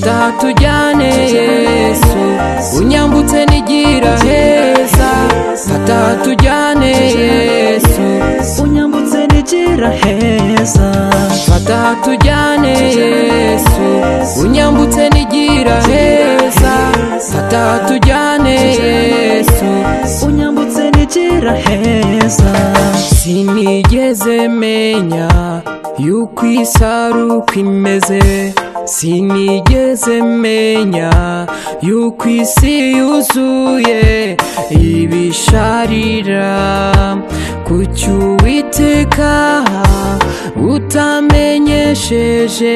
fata tujyane Yesu, unyambutse nigira heza. Fata tujyane Yesu, unyambutse nigira heza. fata tujyane Yesu, unyambutse nigira heza. Fata tujyane Yesu, unyambutse nigira heza. sinigeze menya yuko isi ari uko imeze, sinigeze menya yuko isi yuzuye ibisharira. Kuki Uwiteka utamenyesheje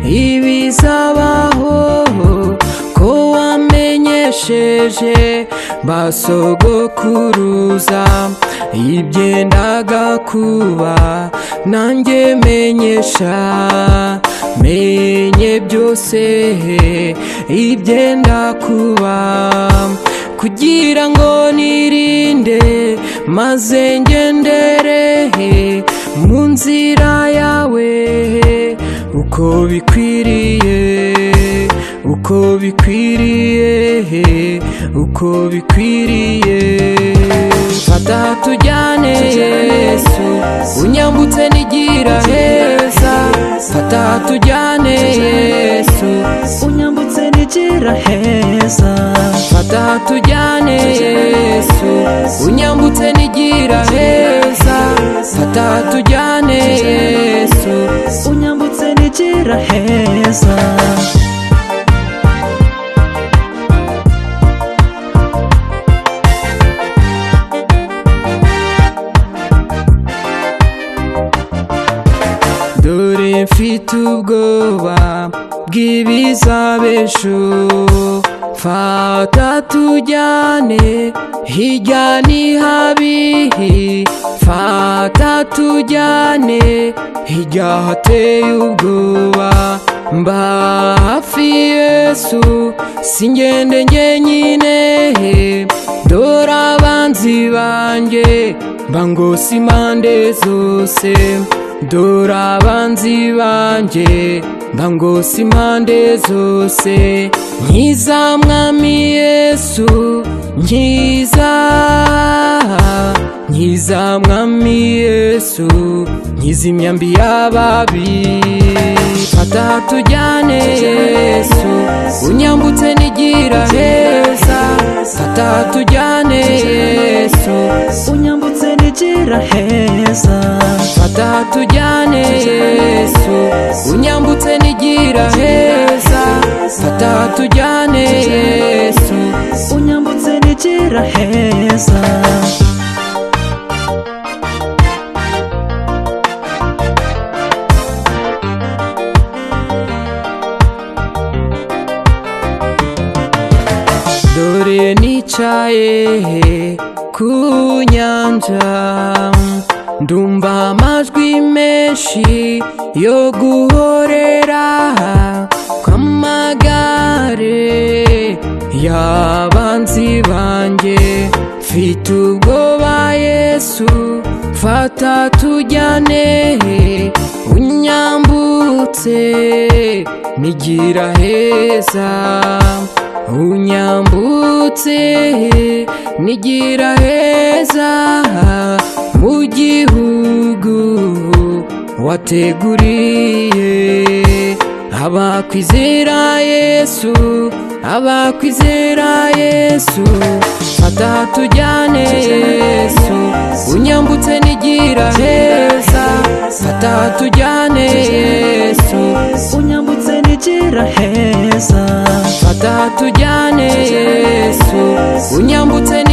ibizabaho, ko wamenyesheje basogokuruza ibyendaga kuba, nanjye menyesha, menye byose ibyenda kuba, kugira ngo nirinde maze ngendere mu nzira yawe uko bikwiriye, uko bikwiriye, uko bikwiriye. Fata tujyane Yesu, unyambutse nigira heza. Fata tujyane Yesu, unyambutse nigira heza. fata tujyane Yesu, unyambutse nigira heza. Fata tujyane Yesu, unyambutse nigira heza. dore mfite ubwoba bw'ibizabejo. Fata tujyane, hirya ni habi. Fata tujyane, hirya hateye ubwoba. Mba hafi Yesu, singende njyenyine. Dore abanzi banjye bangose impande zose. Dore abanzi banjye bangose impande zose. Nkiza Mwami Yesu, nkiza, nkiza Mwami Yesu, nkiza imyambi y'ababi. Fata tujyane Yesu, unyambutse nigira heza. Fata tujyane Yesu, unyambutse nigira heza. fata tujyane Yesu, unyambutse nigira heza. Fata tujyane Yesu, unyambutse nigira heza. dore nicaye ku nyanja, ndumva amajwi menshi yo guhorera kw'amagare y'abanzi banjye. Mfite ubwoba Yesu, fata tujyane, unyambutse nigira heza. Unyambutse nigira heza, mu gihugu wateguriye abakwizera Yesu, abakwizera Yesu. Fata tujyane Yesu, unyambutse nigira heza. Fata tujyane Yesu, unyambutse nigira heza. fata tujyane Yesu, unyambutse